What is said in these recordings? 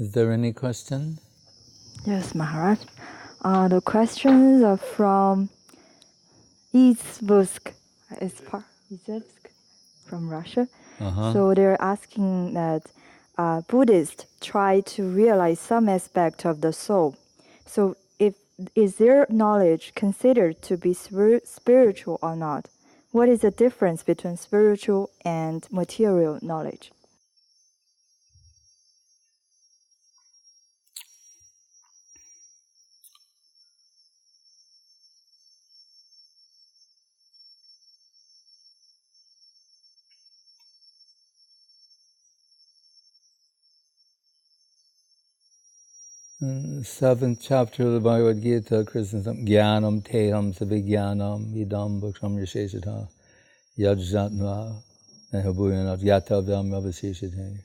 Is there any question? Yes, Maharaj. The questions are from Izvsk. Izvsk from Russia. So they're asking that Buddhists try to realize some aspect of the soul. So is their knowledge considered to be spiritual or not? What is the difference between spiritual and material knowledge? Seventh chapter of the Bhagavad Gita, Krishna says, Jnanam teham savijnanam idam bhaksham yasheshata yajjatva nehabhuyanat yatavyam avaseshate.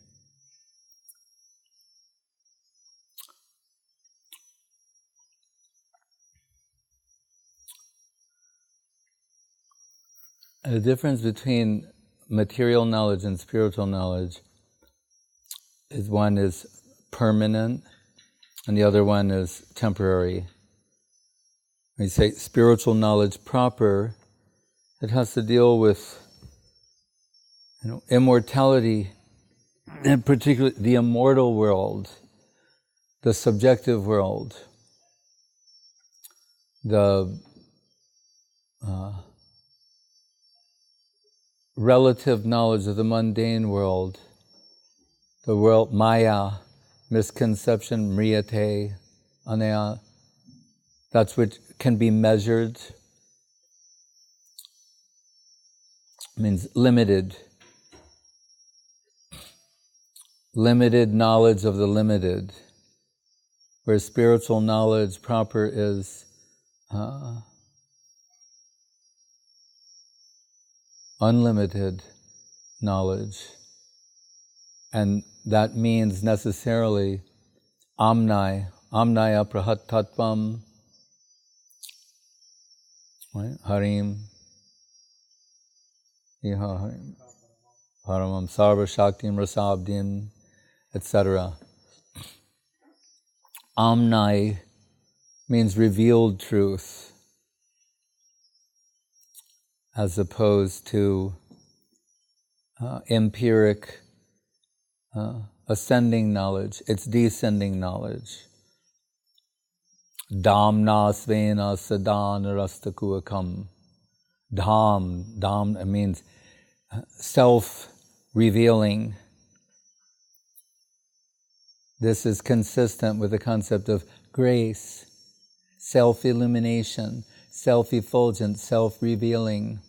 The difference between material knowledge and spiritual knowledge is one is permanent and the other one is temporary. When you say spiritual knowledge proper, it has to deal with immortality, and particularly the immortal world, the subjective world, the relative knowledge of the mundane world, the world maya, misconception, mriyate, anaya, that's which can be measured, means limited knowledge of the limited, where spiritual knowledge proper is unlimited knowledge. And that means necessarily amnaya prahatatvam, right? Harim, iha harim, paramam sarva shaktim rasabdim, etc. Amnai means revealed truth, as opposed to empiric ascending knowledge. It's descending knowledge. Dhamna svena sadana rastakuakam. Dham means self-revealing. This is consistent with the concept of grace, self-illumination, self-effulgence, self-revealing.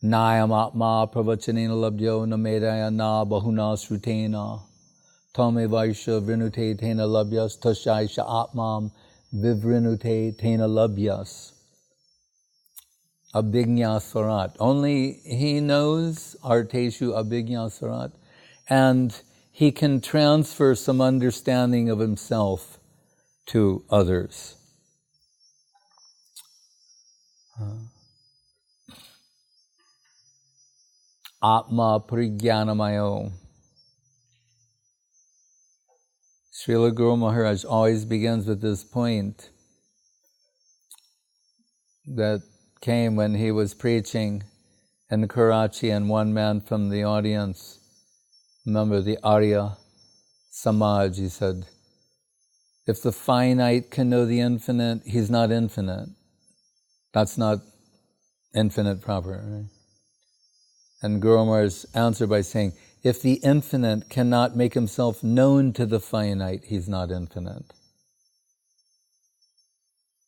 Nayam atma pravachanena labdyo namedaya na bahuna srutena tame vaisha vrinute tena labhyas tashaisha atmam vivrinute tena labhyas. Abhignya swarat. Only he knows arteshu abhignya swarat, and he can transfer some understanding of himself to others. Atma Prigyanamayo. Srila Guru Maharaj always begins with this point that came when he was preaching in Karachi, and one man from the audience, remember the Arya Samaj, he said, if the finite can know the infinite, he's not infinite. That's not infinite proper, right? And Guru Maharaj answered by saying, if the infinite cannot make himself known to the finite, he's not infinite.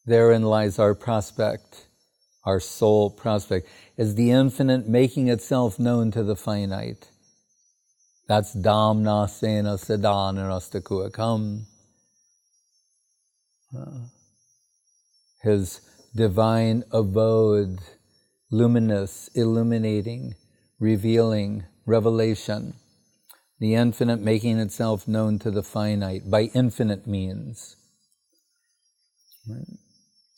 Therein lies our prospect, our soul prospect, is the infinite making itself known to the finite. That's Dhamna Sena Sadana Rastakuakam. His divine abode, luminous, illuminating, revealing, revelation, the infinite making itself known to the finite by infinite means.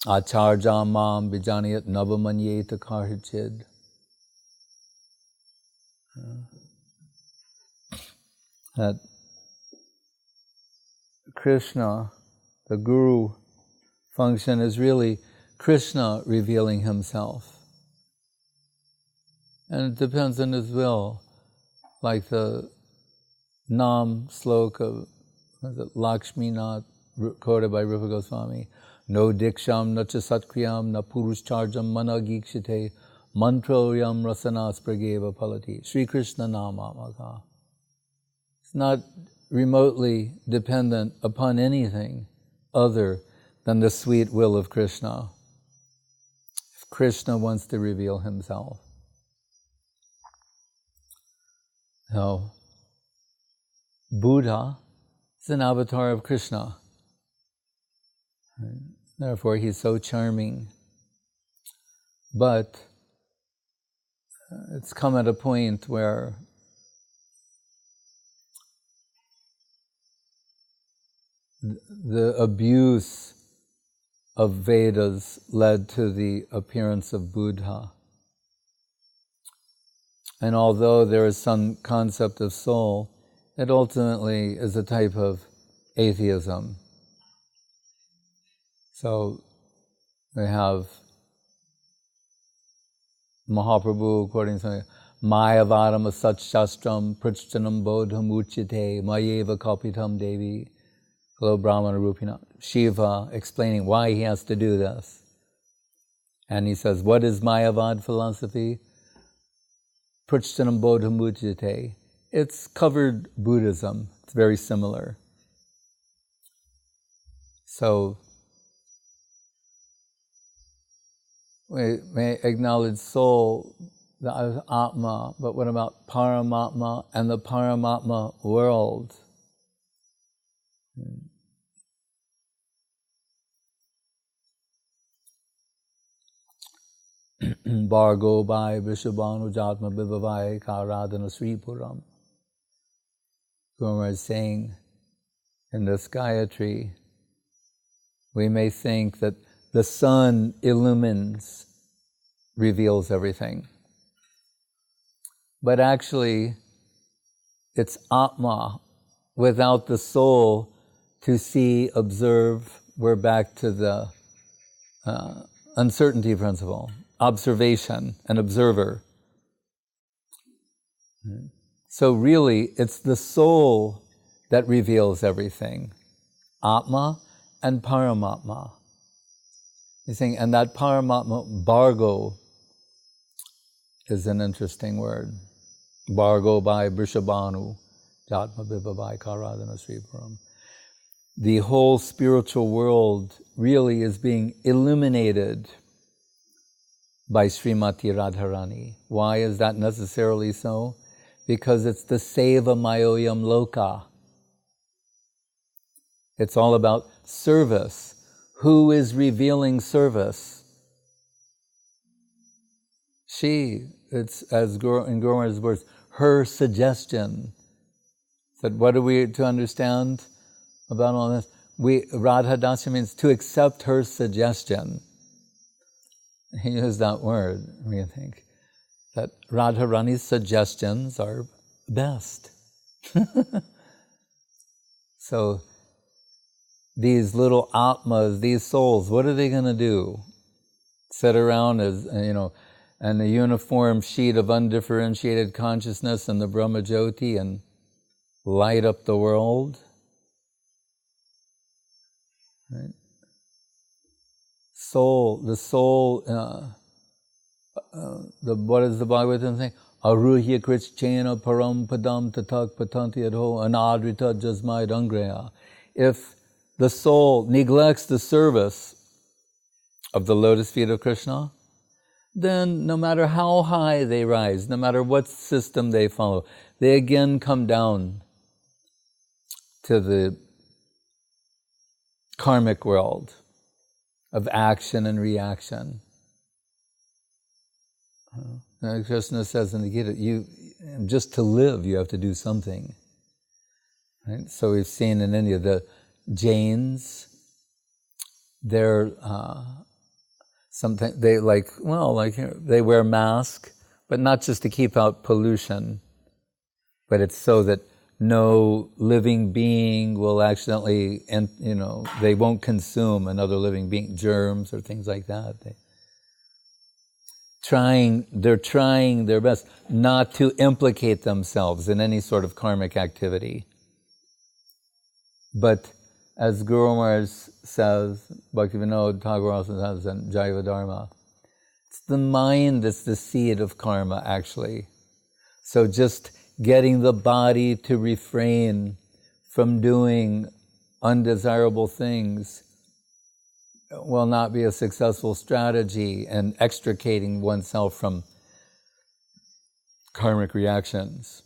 Acharja mam vijanayat navamanyeta karchid. That Krishna, the Guru function is really Krishna revealing himself. And it depends on his will. Like the Nam sloka, Lakshmi Nath, quoted by Rupa Goswami. No diksham, na cha satkriyam, na purushcharjam, mana gikshite, mantroyam rasanas prageva palati. Sri Krishna namamaka. It's not remotely dependent upon anything other than the sweet will of Krishna. If Krishna wants to reveal himself. Now, Buddha is an avatar of Krishna. Therefore, he's so charming. But it's come at a point where the abuse of Vedas led to the appearance of Buddha. And although there is some concept of soul, it ultimately is a type of atheism. So we have Mahaprabhu quoting something, Mayavaram asat shastram prachtanam bodham uchite mayeva kalpitam devi kalo brahmana rupina. Shiva explaining why he has to do this. And he says, what is Mayavad philosophy? Prachtanam bodham uchite. It's covered Buddhism. It's very similar. So we may acknowledge soul, the Atma, but what about Paramatma and the Paramatma world? Bhargo Bhai Vishabhanu Jatma Bhivavai Karadana Sri Puram. Guru is saying in this Gayatri, we may think that the sun illumines, reveals everything. But actually, it's Atma, without the soul to see, observe. We're back to the uncertainty principle. Observation, an observer. So really, it's the soul that reveals everything. Atma and Paramatma. He's saying, and that Paramatma, Bhargo, is an interesting word. Bhargo by Vrishabhanu, Jatma Bhivavai Karadana Sripuram. The whole spiritual world really is being illuminated by Srimati Radharani. Why is that necessarily so? Because it's the Seva Mayoyam Loka. It's all about service. Who is revealing service? She, it's as in Guru Maharaj's words, her suggestion. That what are we to understand about all this? Radha Dasya means to accept her suggestion. He used that word, we think, that Radharani's suggestions are best. So these little Atmas, these souls, what are they going to do? Sit around as, and a uniform sheet of undifferentiated consciousness in the Brahmajyoti and light up the world? Right? The soul, what is the Bhagavatam saying? Aruhya krichena param padam tatak patanti adho anadrita jasmai dangreya. If the soul neglects the service of the lotus feet of Krishna, then no matter how high they rise, no matter what system they follow, they again come down to the karmic world of action and reaction. Krishna says in the Gita, just to live, you have to do something. Right? So we've seen in India, the Jains, they're something, they they wear masks, but not just to keep out pollution, but it's so that no living being will accidentally, they won't consume another living being, germs or things like that. They're trying their best not to implicate themselves in any sort of karmic activity. But as Guru Maharaj says, Bhaktivinoda Thakur also says in Jaiva Dharma, it's the mind that's the seed of karma, actually. So just getting the body to refrain from doing undesirable things will not be a successful strategy in extricating oneself from karmic reactions.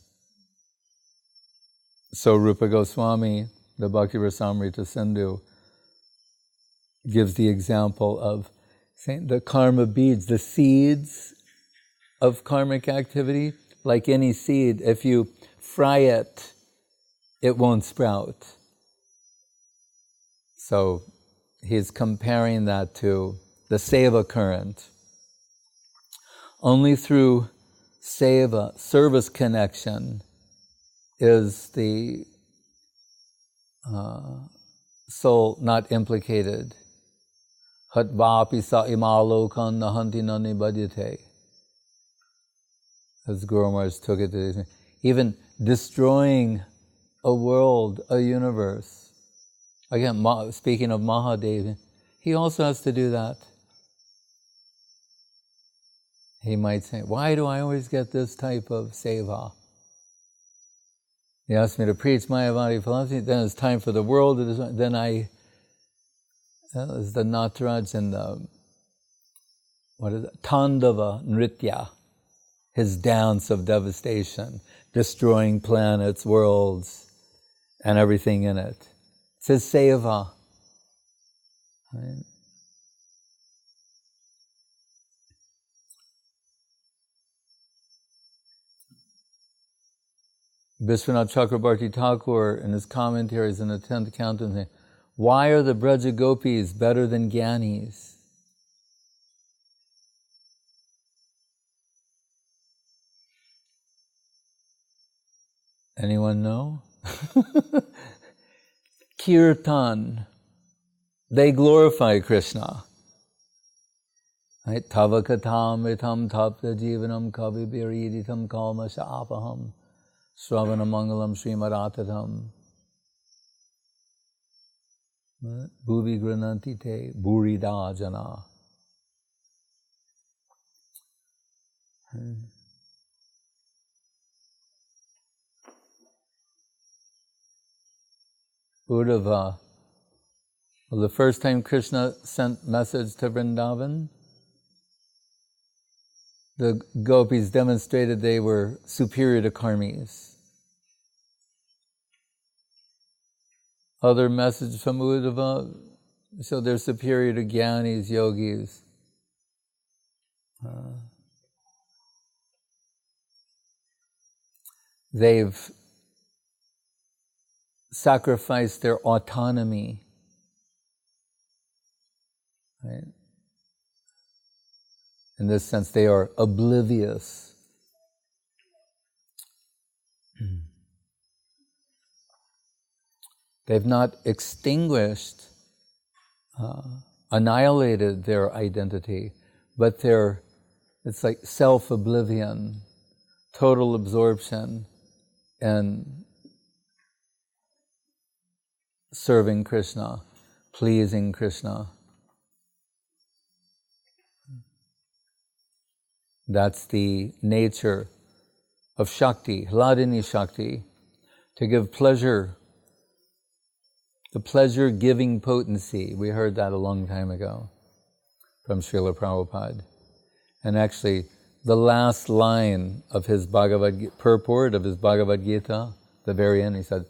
So Rupa Goswami, the Bhakti Rasamrita Sindhu, gives the example of saying the karma beads, the seeds of karmic activity, like any seed, if you fry it, it won't sprout. So he's comparing that to the seva current. Only through seva, service connection, is the soul not implicated. Hatvapi sa imalokan nahanti nani badhyate. As Guru Maharaj took it to even destroying a world, a universe. Again, speaking of Mahadev, he also has to do that. He might say, why do I always get this type of seva? He asked me to preach Mayavadi philosophy, then it's time for the world, then is the Nataraj and the, Tandava Nritya, his dance of devastation, destroying planets, worlds, and everything in it. It's his seva. Right? Vishwanath Chakrabarti Thakur, in his commentaries in the 10th canto, says, why are the Braja Gopis better than Gyanis? Anyone know? Kirtan. They glorify Krishna. Right? Tava katam ritam tapta jivanam kavi biriditam kalmasha apaham sravana mangalam srimaratatam bhuvi grananti te burida jana. Uddhava. Well, the first time Krishna sent message to Vrindavan, the gopis demonstrated they were superior to karmis. Other message from Uddhava, so they're superior to Gyanis, yogis. They've sacrificed their autonomy. Right? In this sense, they are oblivious. They've not extinguished, annihilated their identity, but it's like self-oblivion, total absorption in serving Krishna, pleasing Krishna. That's the nature of Shakti, Hladini Shakti, to give pleasure, the pleasure-giving potency. We heard that a long time ago from Srila Prabhupada. And actually, the last line of his purport of his Bhagavad Gita, the very end, he said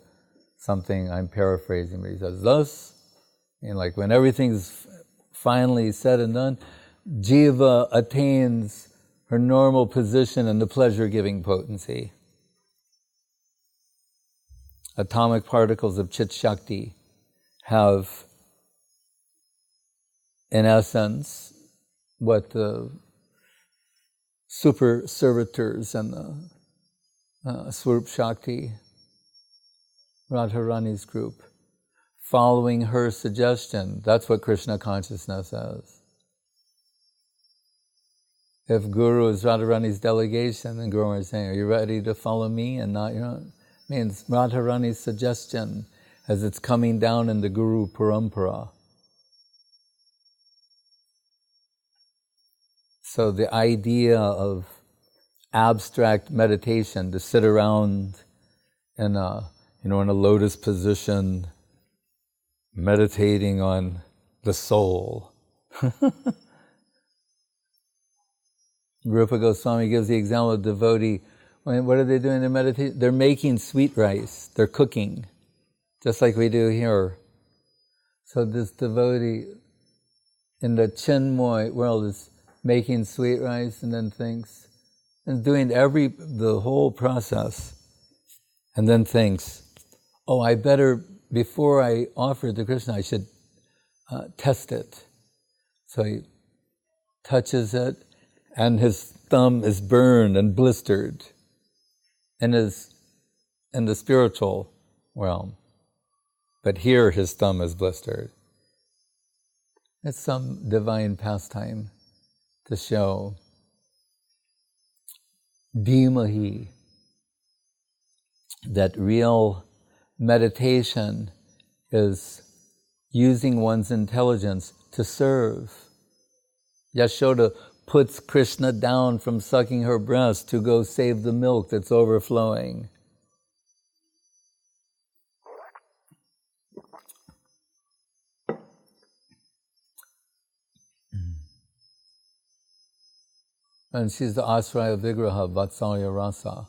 something, I'm paraphrasing, but he says, thus, like when everything's finally said and done, Jiva attains her normal position in the pleasure-giving potency. Atomic particles of Chit Shakti have, in essence, what the super servitors and the Swarup Shakti Radharani's group, following her suggestion. That's what Krishna Consciousness is. If Guru is Radharani's delegation, then Guru is saying, are you ready to follow me and not your own? Means Radharani's suggestion as it's coming down in the Guru Parampara. So the idea of abstract meditation, to sit around in a lotus position, meditating on the soul. Rupa Goswami gives the example of devotee. What are they doing? They're meditating. They're making sweet rice. They're cooking, just like we do here. So this devotee in the Chinmoy world is making sweet rice and then thinks, and doing the whole process, and then thinks, oh, I better, before I offer it to Krishna, I should test it. So he touches it, and his thumb is burned and blistered in the spiritual realm. But here his thumb is blistered. It's some divine pastime to show Dhimahi, that real meditation is using one's intelligence to serve. Yashoda puts Krishna down from sucking her breast to go save the milk that's overflowing. And she's the Asraya Vigraha, Vatsalya Rasa.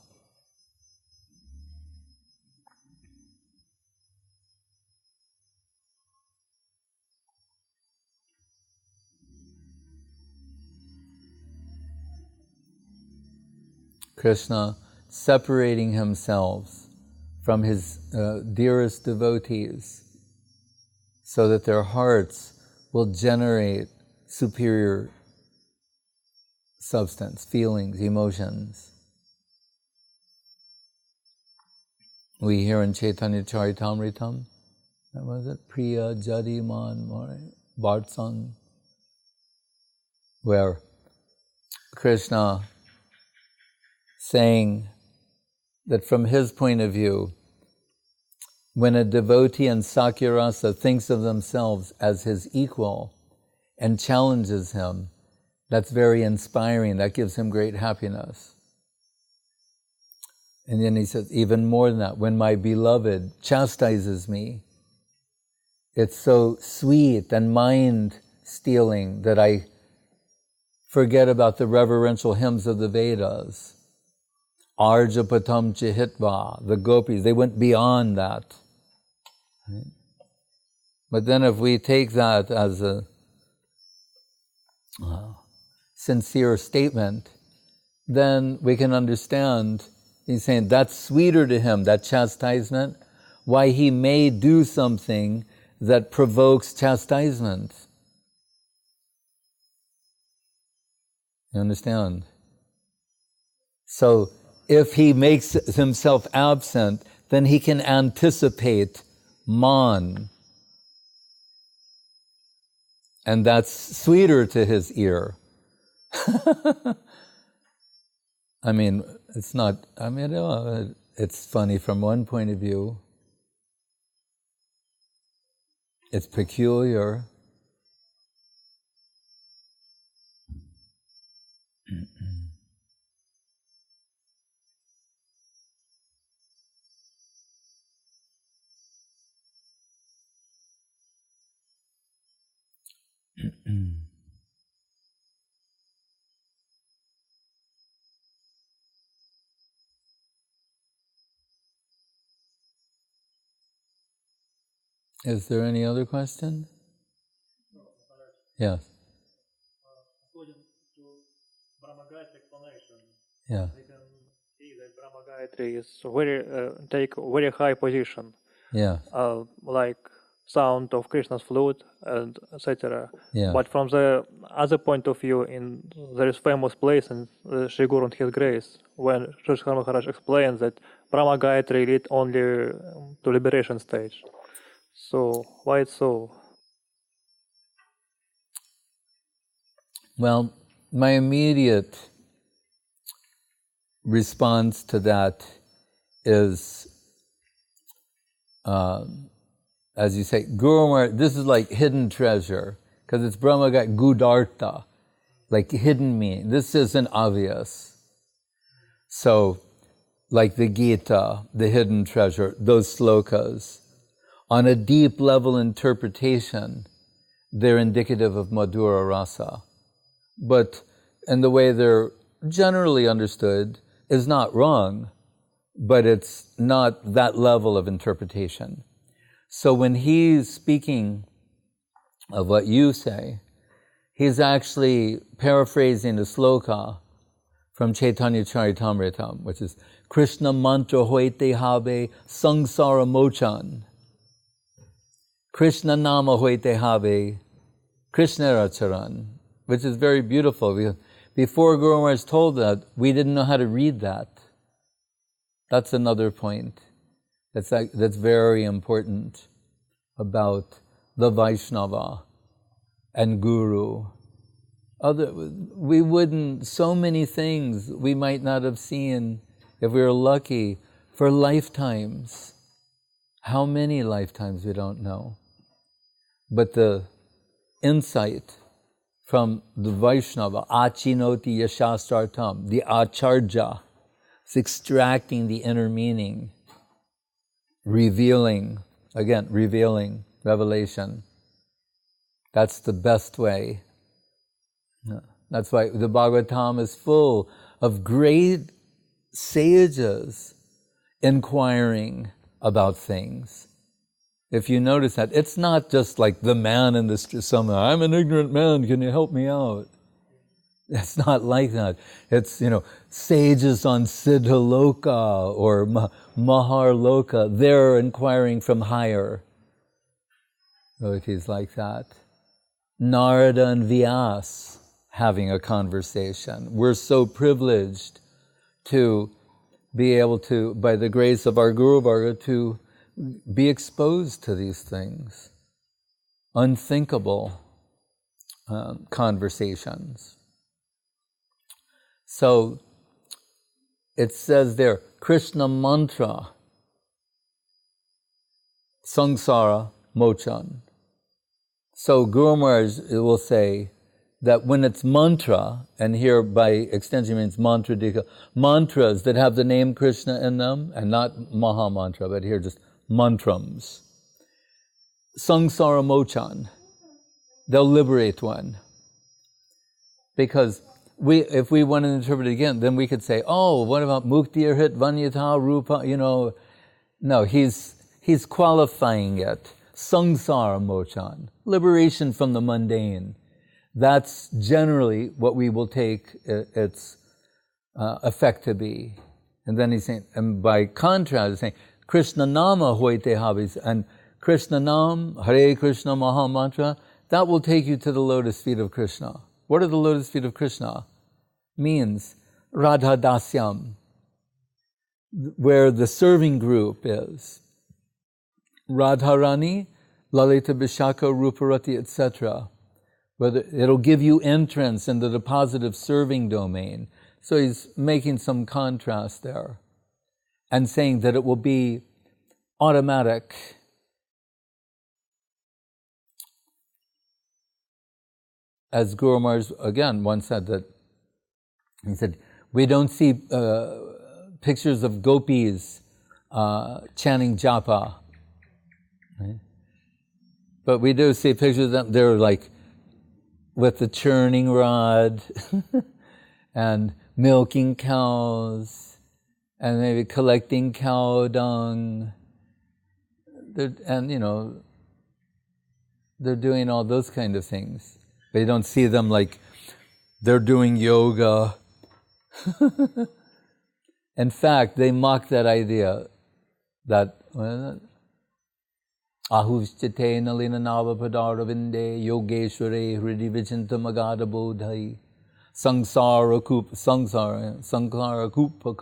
Krishna separating himself from his dearest devotees so that their hearts will generate superior substance, feelings, emotions. We hear in Chaitanya Charitamritam, what was it? Priya Jadiman Bhartsan, where Krishna saying that from his point of view, when a devotee in Sakyarasa thinks of themselves as his equal and challenges him, that's very inspiring. That gives him great happiness. And then he says, even more than that, when my beloved chastises me, it's so sweet and mind-stealing that I forget about the reverential hymns of the Vedas. Arjapatam Chihitva, the gopis, they went beyond that. Right? But then if we take that as a sincere statement, then we can understand, he's saying that's sweeter to him, that chastisement, why he may do something that provokes chastisement. You understand? So if he makes himself absent, then he can anticipate man. And that's sweeter to his ear. I mean, it's not, it's funny from one point of view. It's peculiar. Is there any other question? Yes. According to Brahma Gayatri explanation, Yeah. we can see that Brahma Gayatri is take very high position. Yeah. Like sound of Krishna's flute and etc. Yeah. But from the other point of view, there is famous place in Sri Guru and His Grace when Srila Maharaj explains that Brahma Gayatri lead only to liberation stage. So why it's so? Well, my immediate response to that is, as you say, Guru Maharaj, this is like hidden treasure, because it's Brahma Gayatri, Gudartha, like hidden meaning. This isn't obvious. So, like the Gita, the hidden treasure, those slokas, on a deep level interpretation, they're indicative of Madhura Rasa. But in the way they're generally understood is not wrong, but it's not that level of interpretation. So when he's speaking of what you say, he's actually paraphrasing the sloka from Chaitanya Charitamrita, which is Krishna mantra hoite habe sangsara mochan. Krishna nama hoite habe Krishna racharan, which is very beautiful. Because before Guru Maharaj told that, we didn't know how to read that. That's another point that's very important about the Vaishnava and Guru. We wouldn't, so many things we might not have seen if we were lucky for lifetimes. How many lifetimes we don't know. But the insight from the Vaishnava, achinoti yashastartam, the acharya, it's extracting the inner meaning, revealing, revelation. That's the best way. That's why the Bhagavatam is full of great sages inquiring about things. If you notice that, it's not just like the man in the street, I'm an ignorant man, can you help me out? It's not like that. It's, sages on Siddhaloka or Maharloka, they're inquiring from higher. Devotees like that. Narada and Vyas having a conversation. We're so privileged to be able to, by the grace of our Guru Varga, to be exposed to these things. Unthinkable conversations. So it says there, Krishna mantra, sangsara mochan. So Guru Maharaj will say that when it's mantra, and here by extension means mantra dika, mantras that have the name Krishna in them, and not Maha Mantra, but here just mantrams. Sangsara mochan, they'll liberate one. Because if we want to interpret it again, then we could say, oh, what about mukti arhit vanyata rupa, No, he's qualifying it. Sangsara mochan, liberation from the mundane. That's generally what we will take its effect to be. And then he's saying, and by contrast, he's saying, Krishna nama hoite habis, and Krishna nam, Hare Krishna Maha Mantra, that will take you to the lotus feet of Krishna. What are the lotus feet of Krishna? Means Radha Dasyam, where the serving group is. Radharani, Lalita Vishaka, Ruparati, etc. Whether it'll give you entrance into the positive serving domain. So he's making some contrast there and saying that it will be automatic. As Guru Maharaj again once said that, he said, we don't see pictures of gopis chanting japa. Right? But we do see pictures of them, they're like with the churning rod and milking cows and maybe collecting cow dung. They're doing all those kind of things. But you don't see them like they're doing yoga. In fact, they mock that idea that Ahushchite nalina nava padaravinde yogeshware hridi vichinta magada bodhai sangsara kupa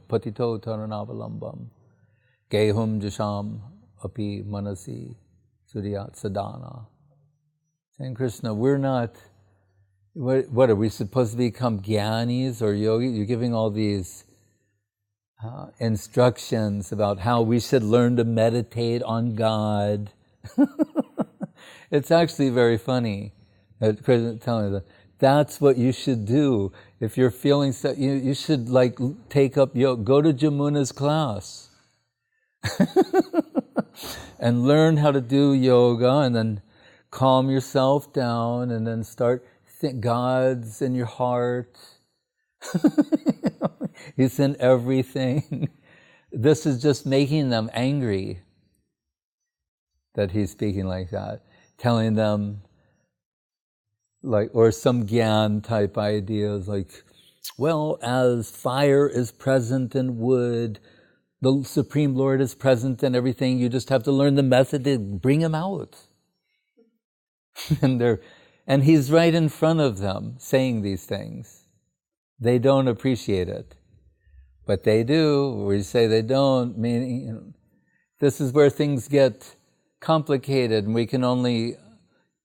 patito taranavalam gehum jasham api manasi suryat sadhana. Saying, Krishna, we're not, what are we supposed to become gyanis or yogis? You're giving all these instructions about how we should learn to meditate on God. It's actually very funny. Krishna telling me that's what you should do. If you're feeling so, you should like take up yoga, go to Jamuna's class and learn how to do yoga, and then calm yourself down, and then start think God's in your heart. He's in everything. This is just making them angry that he's speaking like that, telling them like, or some gyan type ideas like, well, as fire is present in wood, the Supreme Lord is present in everything, you just have to learn the method to bring him out. And he's right in front of them saying these things. They don't appreciate it. But they do. We say they don't, meaning, this is where things get complicated, and we can only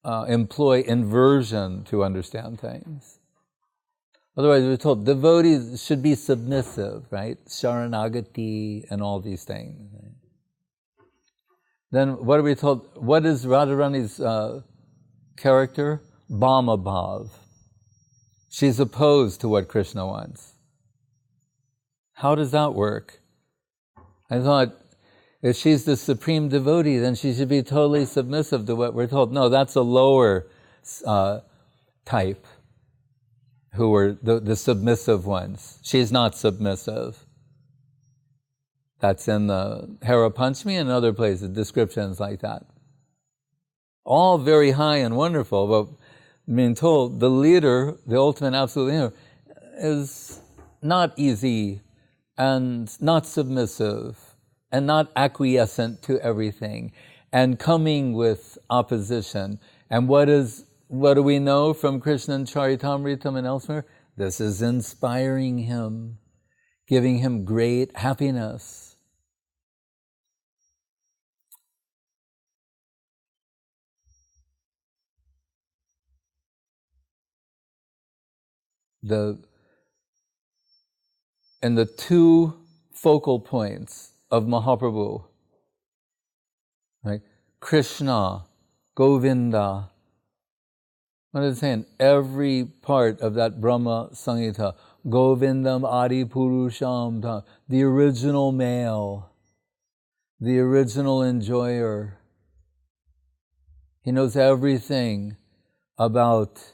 employ inversion to understand things. Otherwise, we're told devotees should be submissive, right? Sharanagati and all these things. Right? Then what are we told? What is Radharani's character? Bhamabhav. She's opposed to what Krishna wants. How does that work? I thought, if she's the supreme devotee, then she should be totally submissive to what we're told. No, that's a lower type, who are the submissive ones. She's not submissive. That's in the Hara Panchami and other places, descriptions like that. All very high and wonderful, but being told the leader, the ultimate absolute leader, is not easy and not submissive and not acquiescent to everything and coming with opposition. And what do we know from Krishna and Charitamritam and elsewhere? This is inspiring him, giving him great happiness. And the two focal points of Mahaprabhu, right? Krishna, Govinda. What is it saying? Every part of that Brahma Samhita, Govindam Adi Purusham, the original male, the original enjoyer. He knows everything about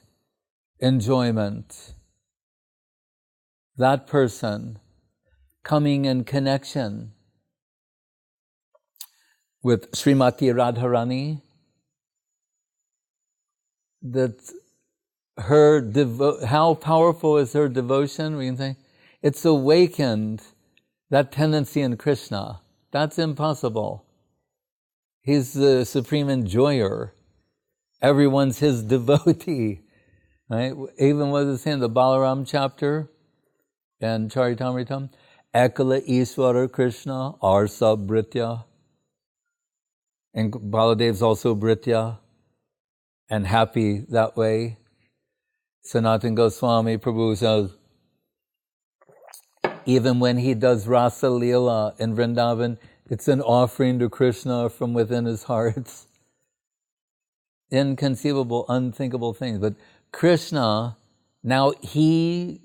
enjoyment. That person coming in connection with Srimati Radharani, that how powerful is her devotion? We can say it's awakened that tendency in Krishna. That's impossible. He's the supreme enjoyer. Everyone's his devotee, right? Even what is in the Balaram chapter and Charitamritam, Ekala Ishvara Krishna Arsa Britya. And Baladev's also Britya, and happy that way. Sanatana Goswami Prabhu says, even when he does Rasa Leela in Vrindavan, it's an offering to Krishna from within his heart. Inconceivable, unthinkable things. But Krishna, now he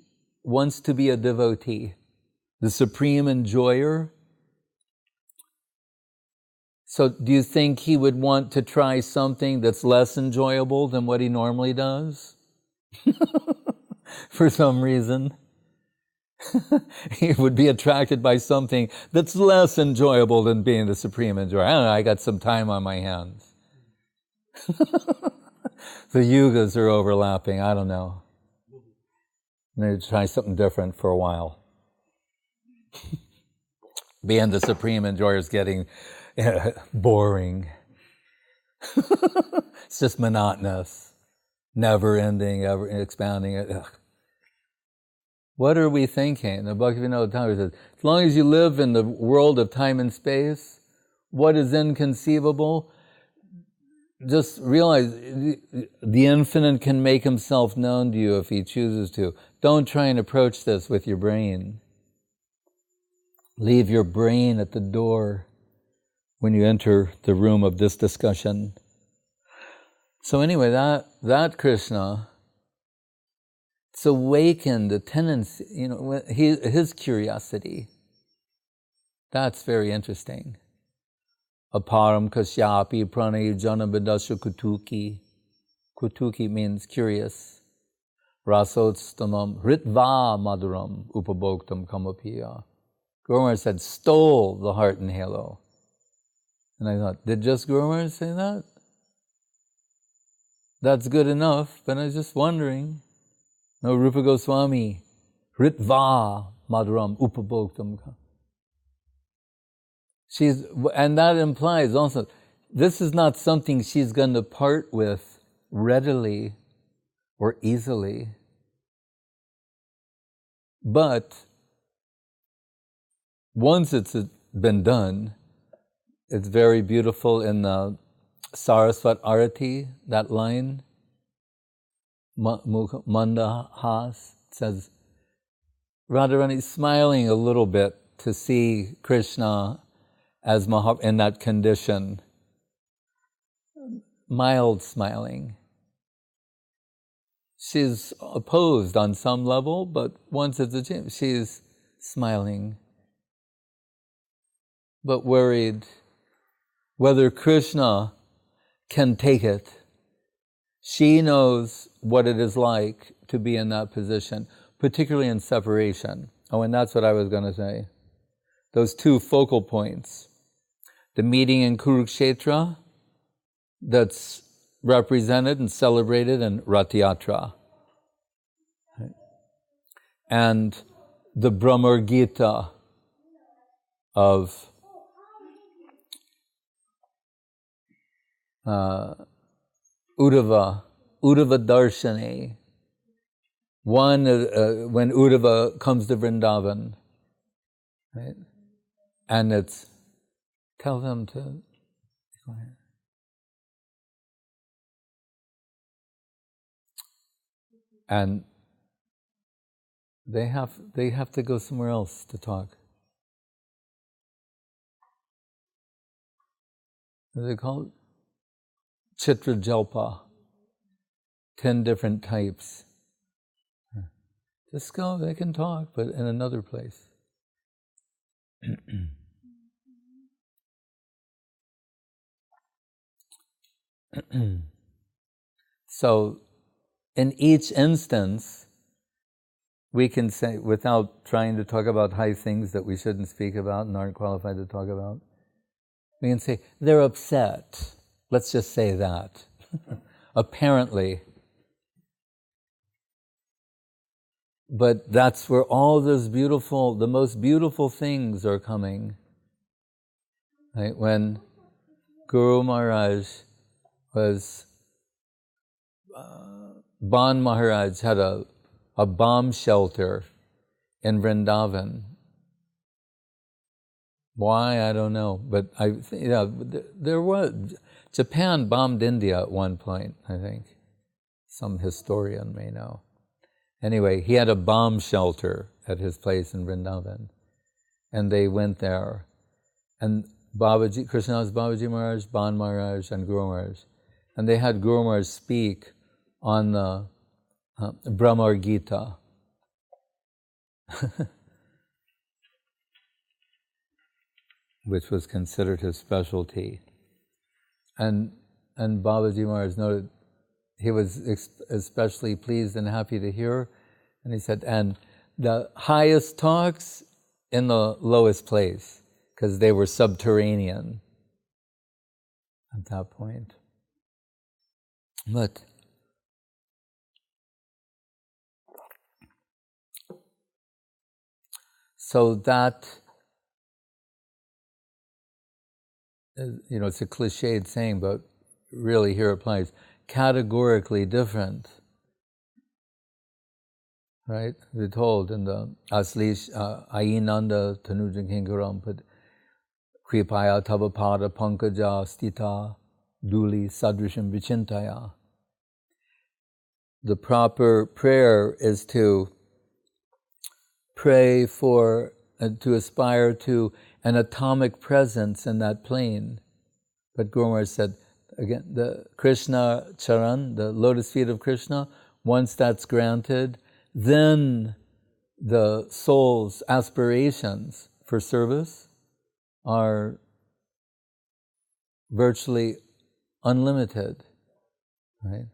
wants to be a devotee, the supreme enjoyer. So do you think he would want to try something that's less enjoyable than what he normally does? For some reason. He would be attracted by something that's less enjoyable than being the supreme enjoyer. I don't know, I got some time on my hands. The yugas are overlapping, I don't know. Maybe try something different for a while. Being the supreme enjoyer is getting boring. It's just monotonous, never ending, ever expanding it. Ugh. What are we thinking? The Bhaktivinoda Thakur says, as long as you live in the world of time and space, what is inconceivable? Just realize the infinite can make himself known to you if he chooses to. Don't try and approach this with your brain. Leave your brain at the door when you enter the room of this discussion. So anyway, that Krishna, it's awakened the tendency, his curiosity. That's very interesting. Aparam kasyapi pranay janabidasya kutuki. Kutuki means curious. Rasotstamam ritva madhuram upabhoktam kamapiya. Guru Maharaj said, stole the heart and halo. And I thought, did just Guru Maharaj say that? That's good enough, but I was just wondering. No, Rupa Goswami, ritva madhuram upabhoktam. And that implies also, this is not something she's going to part with readily or easily. But once it's been done, it's very beautiful in the Saraswat Arati, that line, Mandahas, says, Radharani is smiling a little bit to see Krishna as in that condition, mild smiling. She's opposed on some level, but once it's achieved, she's smiling, but worried whether Krishna can take it. She knows what it is like to be in that position, particularly in separation. Oh, and that's what I was going to say. Those two focal points. The meeting in Kurukshetra, that's represented and celebrated in Rath Yatra. And the Brahmar Gita of Uddhava Darshani. One, when Uddhava comes to Vrindavan, right? And it's, tell them to, go ahead. And they have to go somewhere else to talk. What are they called? Chitra Jalpa. 10 different types. Just go, they can talk, but in another place. So, in each instance, we can say, without trying to talk about high things that we shouldn't speak about and aren't qualified to talk about, we can say, they're upset. Let's just say that. Apparently. But that's where all those the most beautiful things are coming. Right? When Guru Maharaj was, Ban Maharaj had a bomb shelter in Vrindavan. Why, I don't know, but there was, Japan bombed India at one point, I think. Some historian may know. Anyway, he had a bomb shelter at his place in Vrindavan. And they went there. And Krishnadas Babaji Maharaj, Ban Maharaj, and Guru Maharaj. And they had Guru Maharaj speak on the Brahmar Gita. Which was considered his specialty. And Babaji Maharaj noted he was especially pleased and happy to hear. And he said, and the highest talks in the lowest place, because they were subterranean at that point. But so that, it's a cliched saying, but really here applies, categorically different. Right? We're told in the Aslish Ainanda Tanuja Kinkaram Pad Kripaya Tavapada Pankaja Stita Duli Sadrisham Vichintaya. The proper prayer is to pray for, to aspire to an atomic presence in that plane. But Guru Maharaj said, again, the Krishna Charan, the lotus feet of Krishna, once that's granted, then the soul's aspirations for service are virtually unlimited, right?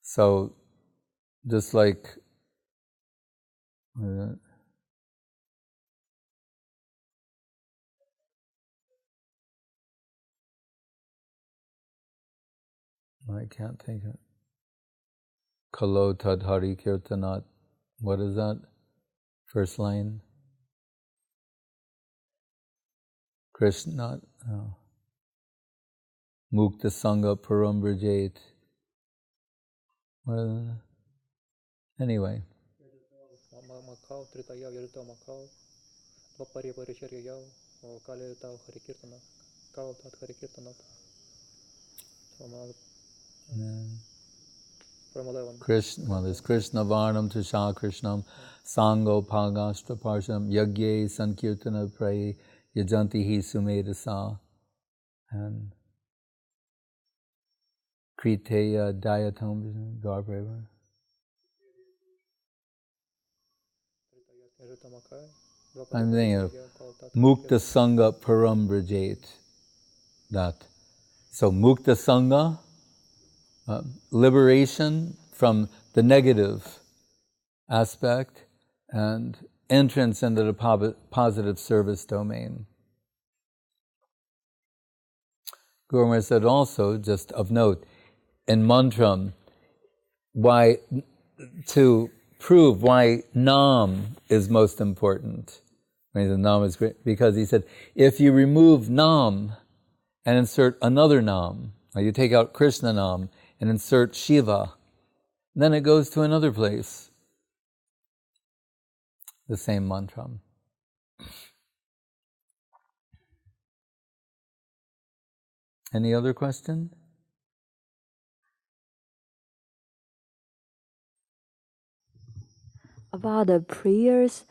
So, just like I can't think of it. Kalo Tadhari Kirtanat. What is that? First line. Krishna. Oh. Mukta Sangha Parambrajait. Anyway. Krishna, well, there's Krishna Varnam Tusha Krishnam Sango Pagastra Parsham Yagye Sankirtana Praye Yajanti Hi Sumedasa and Kriteya Dayatam Dwarpreva. I'm thinking of Mukta Sangha Parambrajait. That. So Mukta Sangha, liberation from the negative aspect and entrance into the positive service domain. Guru Maharaj said also, just of note, in mantram, why to prove why Nam is most important. I mean, the Nam is great because he said, if you remove Nam and insert another Nam, or you take out Krishna Nam and insert Shiva, then it goes to another place. The same mantram. Any other question? About the prayers,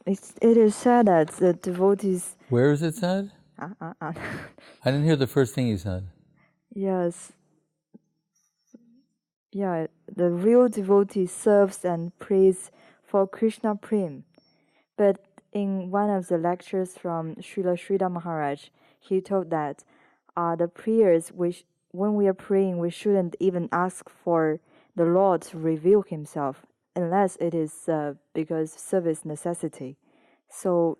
it is said that the devotees... Where is it said? I didn't hear the first thing you said. Yes. Yeah, the real devotee serves and prays for Krishna Prem. But in one of the lectures from Srila Maharaj, he told that the prayers, when we are praying, we shouldn't even ask for the Lord to reveal Himself, unless it is because service necessity. So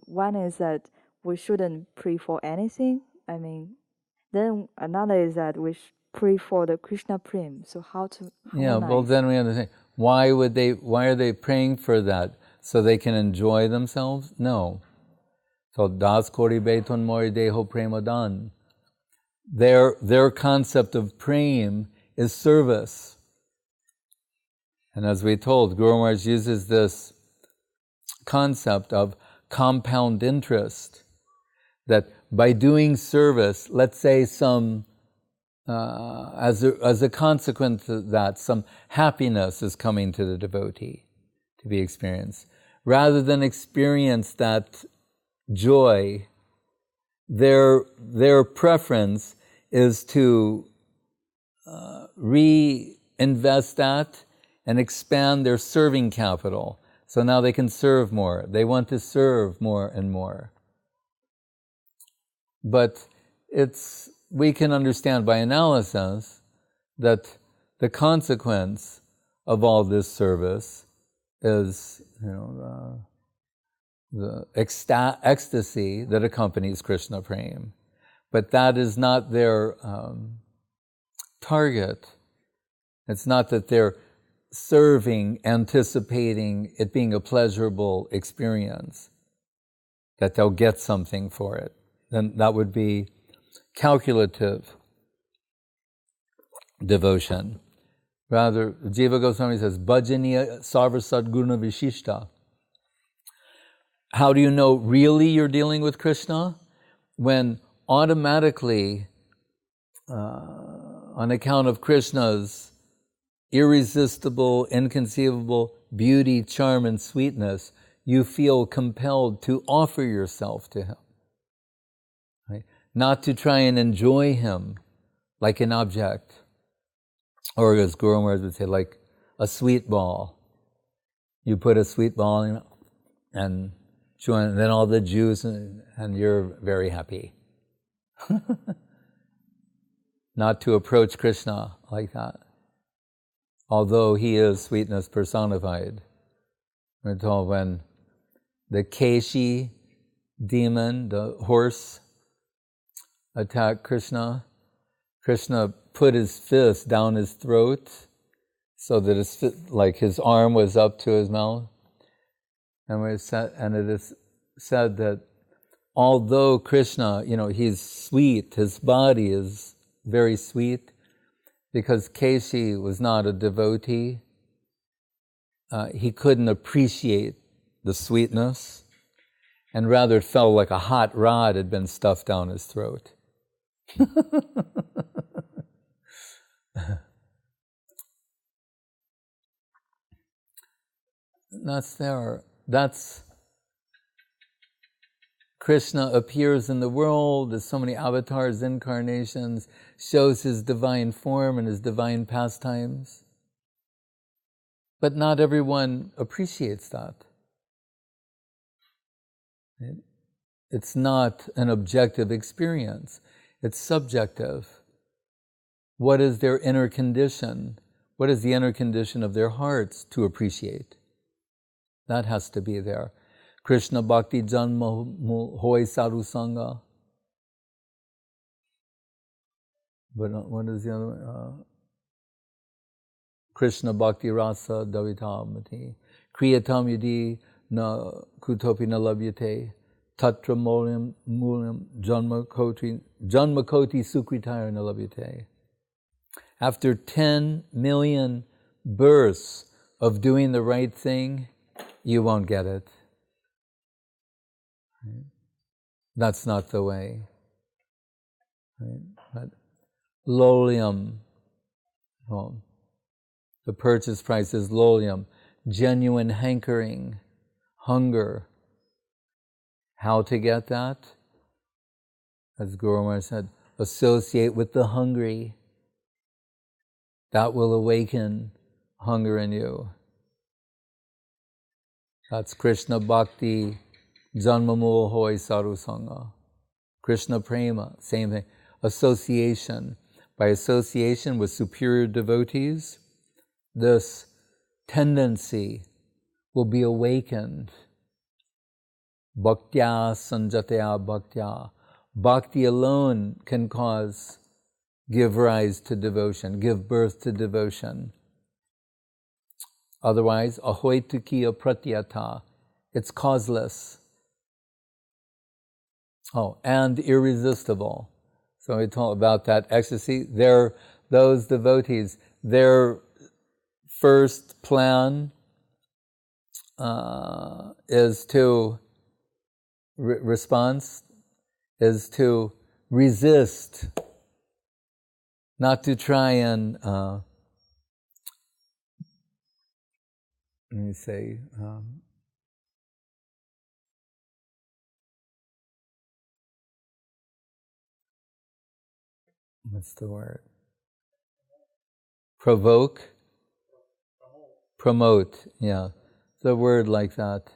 one is that we shouldn't pray for anything. I mean, then another is that we pray for the Krishna Prem. So how to harmonize? Yeah, well then we understand. Why are they praying for that? So they can enjoy themselves? No. So Das Kori Beton Mori Deho Premadan. Their concept of prem is service. And as we told, Guru Maharaj uses this concept of compound interest, that by doing service, let's say some, as a consequence of that, some happiness is coming to the devotee to be experienced. Rather than experience that joy, their preference is to reinvest that and expand their serving capital. So now they can serve more. They want to serve more and more. But we can understand by analysis that the consequence of all this service is, the ecstasy that accompanies Krishna Prem. But that is not their target. It's not that they're serving, anticipating it being a pleasurable experience, that they'll get something for it, then that would be calculative devotion. Rather, Jiva Goswami says, Bhajaniya Sarva Sadguna Vishishta. How do you know really you're dealing with Krishna? When automatically, on account of Krishna's irresistible, inconceivable beauty, charm, and sweetness, you feel compelled to offer yourself to him. Right? Not to try and enjoy him like an object, or as Guru Maharaj would say, like a sweet ball. You put a sweet ball in and chew on it, and then all the juice, and you're very happy. Not to approach Krishna like that. Although he is sweetness personified. We're told when the Keshi demon, the horse, attacked Krishna, Krishna put his fist down his throat so that his arm was up to his mouth. And it is said that although Krishna, he's sweet, his body is very sweet, because Keshi was not a devotee, he couldn't appreciate the sweetness, and rather it felt like a hot rod had been stuffed down his throat. That's Krishna appears in the world, there's so many avatars, incarnations, shows his divine form and his divine pastimes. But not everyone appreciates that. It's not an objective experience, it's subjective. What is their inner condition? What is the inner condition of their hearts to appreciate? That has to be there. Krishna Bhakti Janma Hoy Sadhu Sangha. But what is the other one? Krishna Bhakti Rasa Davitamati. Kriyatam Yadi Na Kutopi Na Labhyate. Tatra Mulyam Janma Koti Sukritaya Na Labhyate. After 10 million births of doing the right thing, you won't get it. That's not the way. But lolium, the purchase price is lolium, genuine hankering, hunger. How to get that? As Guru Maharaj said, associate with the hungry. That will awaken hunger in you. That's Krishna Bhakti Janmamul Hoy Sadhu Sangha. Krishna Prema, same thing. Association. By association with superior devotees, this tendency will be awakened. Bhaktya sanjataya bhaktya. Bhakti alone can give rise to devotion, give birth to devotion. Otherwise, ahoitukiya pratyata, it's causeless. And irresistible. So we talk about that ecstasy. Those devotees, their first plan is to response is to resist, not to try and what's the word? Provoke? Promote, yeah. The word like that.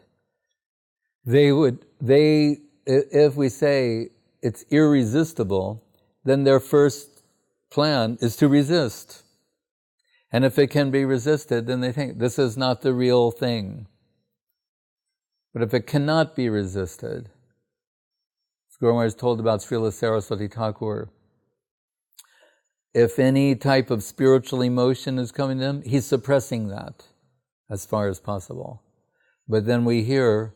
If we say it's irresistible, then their first plan is to resist. And if it can be resisted, then they think this is not the real thing. But if it cannot be resisted, as Guru Maharaj told about Srila Saraswati Thakur, if any type of spiritual emotion is coming to him, he's suppressing that as far as possible. But then we hear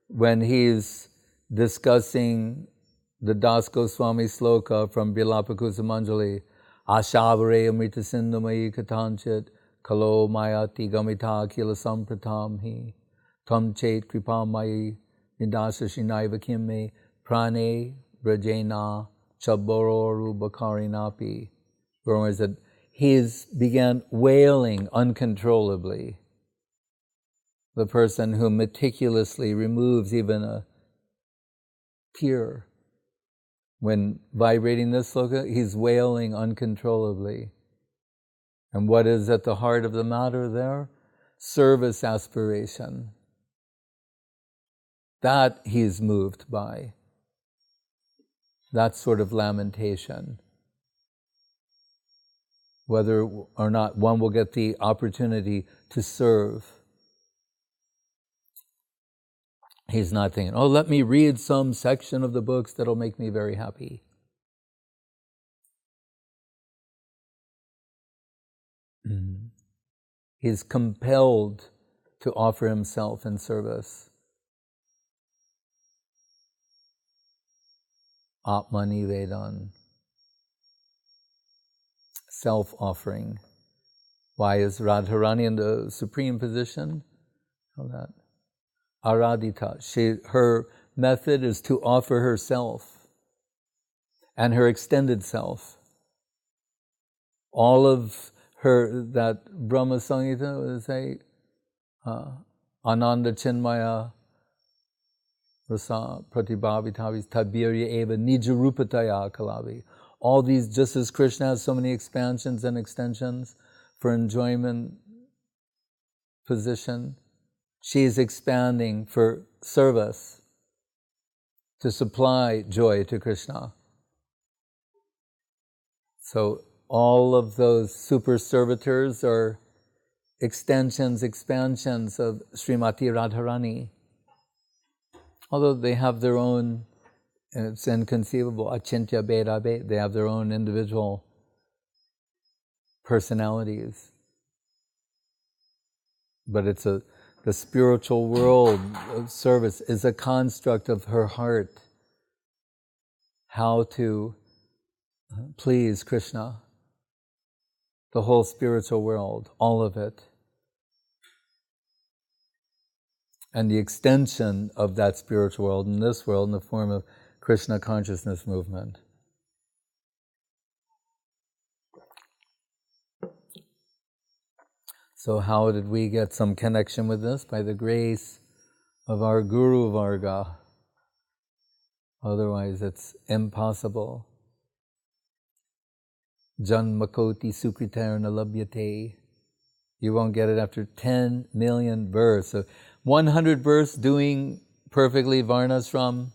when he's discussing the Das Goswami sloka from Bilapakusa Manjali, Ashavare Amrita Sindhamayi Katanchit Kalo Mayati Gamita Kila Sampratam Hi Tam Chet Kripa Mayi Nidasa Shinaiva Kimme Prane Brajena Chabororu Bakarinapi. Whereas that he began wailing uncontrollably. The person who meticulously removes even a tear. When vibrating this sloka, he's wailing uncontrollably. And what is at the heart of the matter there? Service aspiration. That he's moved by. That sort of lamentation. Whether or not one will get the opportunity to serve. He's not thinking, oh, let me read some section of the books that'll make me very happy. He's compelled to offer himself in service. Atmani Vedan. Self-offering. Why is Radharani in the supreme position? Call that Aradhita. Her method is to offer herself and her extended self. All of her, that Brahma Samhita is Ananda Chinmaya Rasa Pratibhavitavis Tabirya Eva Nijarupataya Kalavi. All these, just as Krishna has so many expansions and extensions for enjoyment position, she is expanding for service, to supply joy to Krishna. So all of those super servitors are extensions, expansions of Srimati Radharani. Although they have their own, it's inconceivable, achintya beda beda, they have their own individual personalities. But it's the spiritual world of service is a construct of her heart. How to please Krishna. The whole spiritual world, all of it. And the extension of that spiritual world in this world in the form of Krishna Consciousness movement. So how did we get some connection with this? By the grace of our Guru Varga. Otherwise it's impossible. Janmakoti Sukritarna Labhyate. You won't get it after 10 million births. So 100 births doing perfectly Varnashram.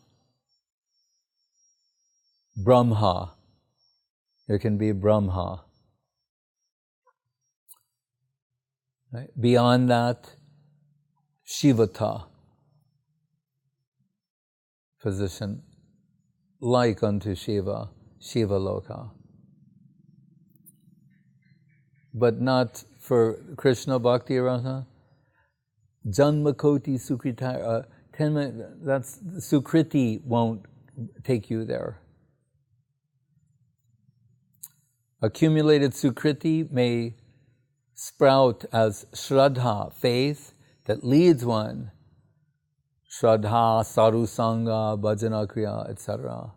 Brahma. There can be Brahma. Right? Beyond that, Shivata. Position like unto Shiva, Shiva Loka. But not for Krishna Bhakti Rasa. Janmakoti Sukriti, 10 minutes, that's Sukriti won't take you there. Accumulated Sukriti may sprout as Shraddha, faith that leads one. Shraddha, Saru Sangha, Bhajana Kriya, etc.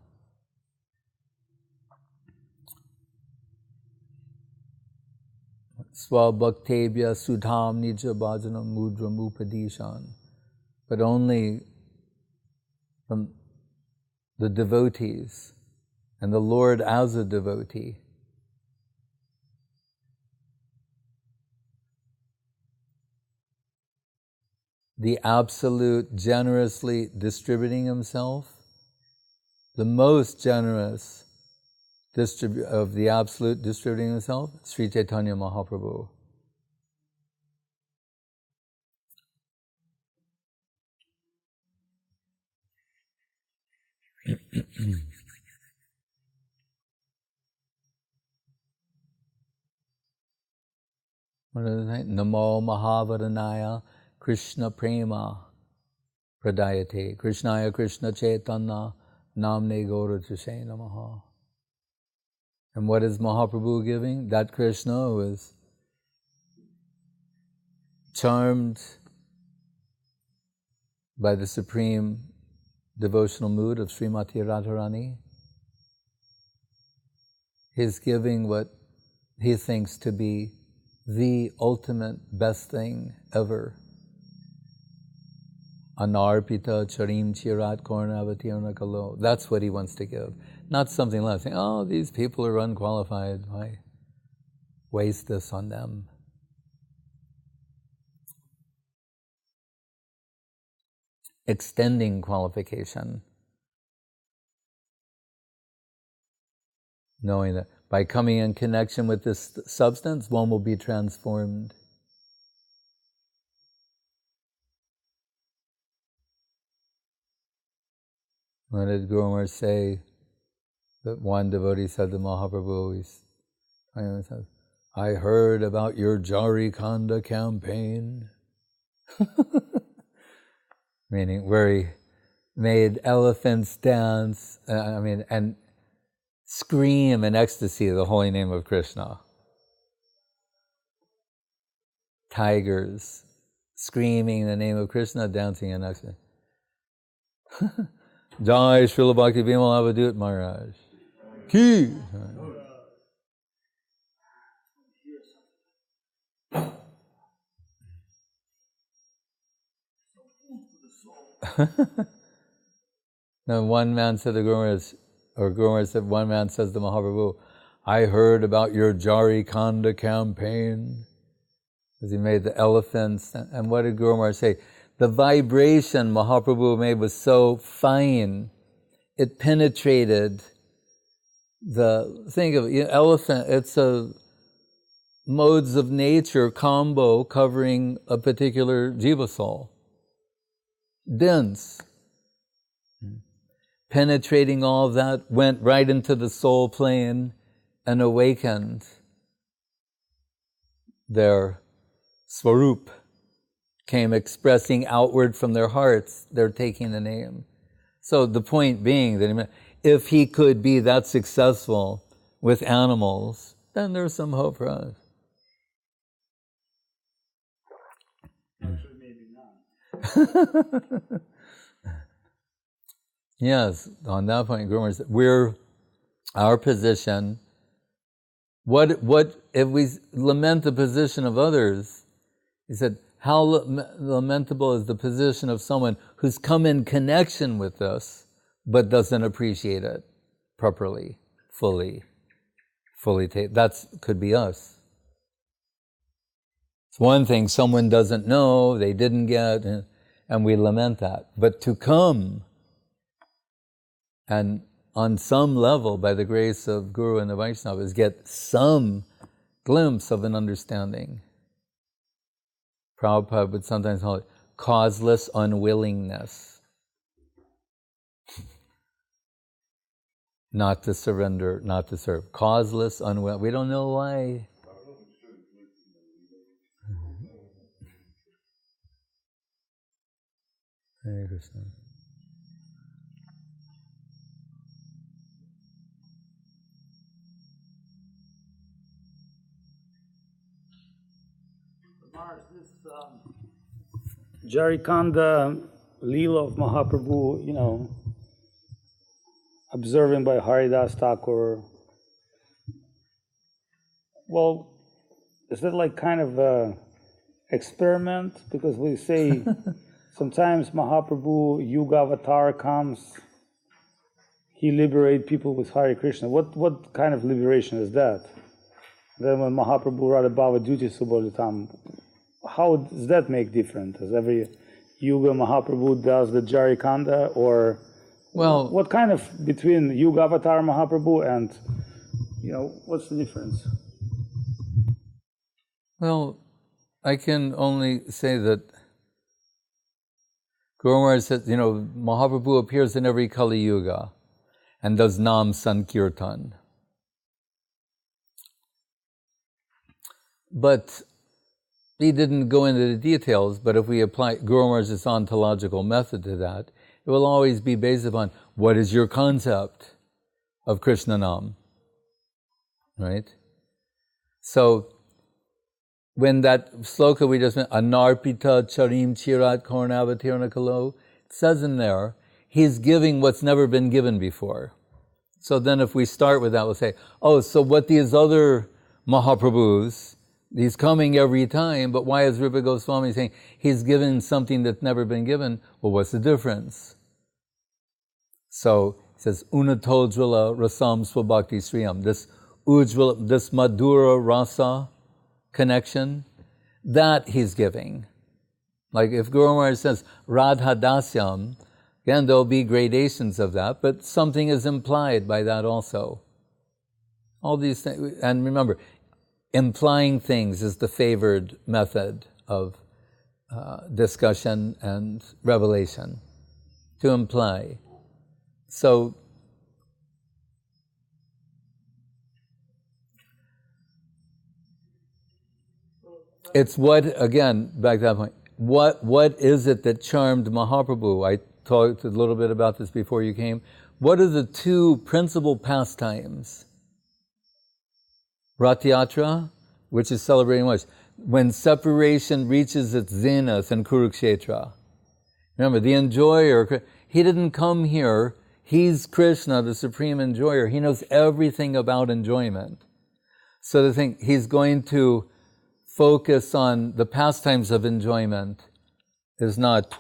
Swabhaktebhya Sudham Nija Bhajanam Mudram Upadishan. But only from the devotees and the Lord as a devotee. The absolute generously distributing himself, the most generous of the absolute distributing himself, Sri Chaitanya Mahaprabhu. What is it? Namo Mahavaranaya Krishna Prema Pradayate Krishnaya Krishna Chaitanya Namne Gaurachase Namaha. And what is Mahaprabhu giving? That Krishna who is charmed by the supreme devotional mood of Srimati Radharani. He's giving what he thinks to be the ultimate best thing ever. Anarpita charim chirat kornavatirna kalo. That's what he wants to give. Not something less. Oh, these people are unqualified. Why waste this on them? Extending qualification. Knowing that by coming in connection with this substance, one will be transformed. What did Guru Maharaj say? That one devotee said to Mahaprabhu, I heard about your Jharikanda campaign. Meaning where he made elephants dance, and scream in ecstasy the holy name of Krishna. Tigers screaming the name of Krishna, dancing in ecstasy. Jai Srila Bhakti Vimal Avadut Maharaj. Ki! Now one man said to Guru Maharaj, or Guru Maharaj said, one man says to Mahaprabhu, I heard about your Jharikanda campaign. Because he made the elephants. And what did Guru Maharaj say? The vibration Mahaprabhu made was so fine, it penetrated think of elephant, it's a modes of nature combo covering a particular jiva soul. Dense. Penetrating all of that, went right into the soul plane and awakened their swarup, came expressing outward from their hearts, they're taking the name. So the point being that if he could be that successful with animals, then there's some hope for us. Actually, maybe not. Yes, on that point, Guru Maharaj said, our position, what if we lament the position of others, he said, how lamentable is the position of someone who's come in connection with us, but doesn't appreciate it properly, fully. That could be us. It's one thing someone doesn't know, they didn't get, and we lament that. But to come and on some level, by the grace of Guru and the Vaishnavas, get some glimpse of an understanding. Prabhupada would sometimes call it causeless unwillingness. Not to surrender, not to serve. Causeless unwilling. We don't know why. Hare Krishna. Maharaj, this Jharikanda Leela of Mahaprabhu, observing by Haridas Thakur. Well, is that like kind of a experiment? Because we say sometimes Mahaprabhu, Yuga Avatar comes, he liberates people with Hare Krishna. What kind of liberation is that? Then when Mahaprabhu Radha Bhava Duty Subhalitam, how does that make difference? Does every Yuga Mahaprabhu does the Jharikanda, or what kind of between Yuga Avatar Mahaprabhu and what's the difference? Well, I can only say that Guru Maharaj says, Mahaprabhu appears in every Kali Yuga and does Nam Sankirtan. But he didn't go into the details, but if we apply Guru Maharaj's ontological method to that, it will always be based upon what is your concept of Krishna Nam, right? So, when that sloka we just mentioned, Anarpita Charim Chirat Karnavatirna Kalo, it says in there, he's giving what's never been given before. So then if we start with that, we'll say, oh, so what these other Mahaprabhus, he's coming every time, but why is Rupa Goswami saying he's given something that's never been given? Well, what's the difference? So it says, Unatodjvala Rasam Swabhakti Sriyam, this Ujjvala, this Madhura Rasa connection, that he's giving. Like if Guru Maharaj says Radha Dasyam, again, there'll be gradations of that, but something is implied by that also. All these things, and remember, implying things is the favored method of discussion and revelation, to imply. So, it's what, again, back to that point, what is it that charmed Mahaprabhu? I talked a little bit about this before you came. What are the two principal pastimes? Rath-yatra, which is celebrating what? When separation reaches its zenith in Kurukshetra. Remember, the enjoyer, he didn't come here, he's Krishna, the supreme enjoyer. He knows everything about enjoyment. So the thing, he's going to focus on the pastimes of enjoyment is not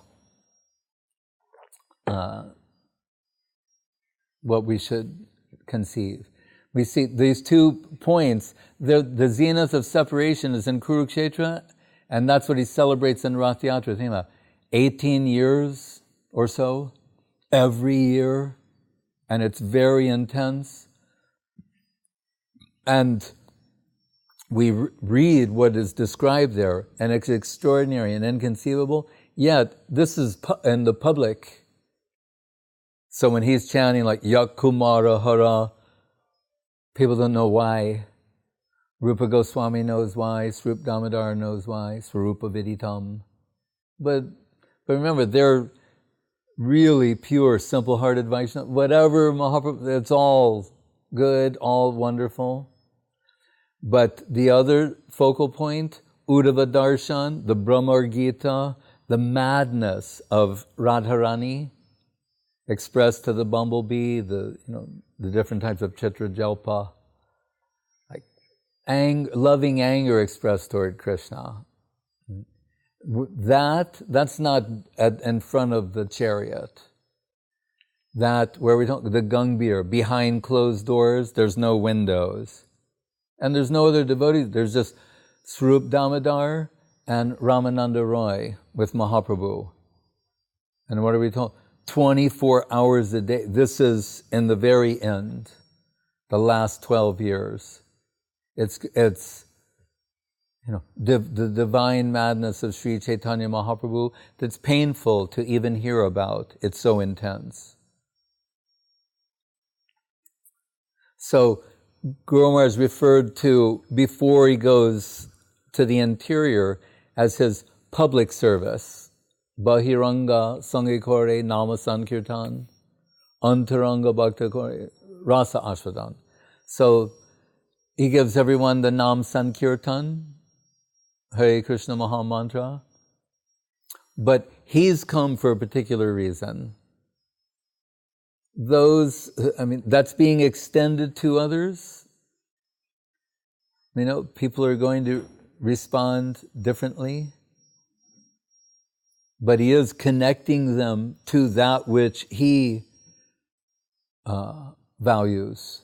what we should conceive. We see these 2 points, the zenith of separation is in Kurukshetra, and that's what he celebrates in Rath-yatra. Think about 18 years or so, every year, and it's very intense. And we read what is described there, and it's extraordinary and inconceivable, yet this is in the public. So when he's chanting like Yak Kumara Hara, people don't know why. Rupa Goswami knows why, Srup Damodar knows why, Swarupa Viditam. But remember, they're really pure, simple-hearted Vaishnava. Whatever Mahaprabhu, it's all good, all wonderful. But the other focal point, Uddhava Darshan, the Brahmar Gita, the madness of Radharani, expressed to the bumblebee, the different types of Chitrajalpa, like loving anger expressed toward Krishna. That's not in front of the chariot. That where we don't, the Gangbir, behind closed doors, there's no windows. And there's no other devotees, there's just Swarup Damodar and Ramananda Roy with Mahaprabhu. And what are we told? 24 hours a day. This is in the very end, the last 12 years. It's the divine madness of Sri Chaitanya Mahaprabhu that's painful to even hear about. It's so intense. So Guru Maharaj referred to, before he goes to the interior, as his public service. Bahiranga Sangikore Nama Sankirtan, Antaranga Bhakta Kore Rasa Ashvadan. So he gives everyone the Nam Sankirtan, Hare Krishna Maha Mantra. But he's come for a particular reason. That's being extended to others. People are going to respond differently. But he is connecting them to that which he values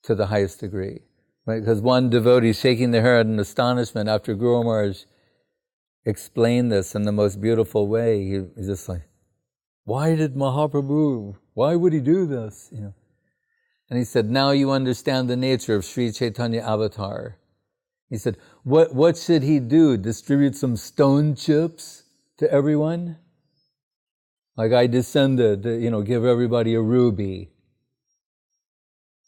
to the highest degree. Right? Because one devotee shaking their head in astonishment after Guru Maharaj explained this in the most beautiful way, he's just like, why would he do this? And he said, now you understand the nature of Sri Chaitanya Avatar. He said, what should he do? Distribute some stone chips to everyone? Like I descended, give everybody a ruby.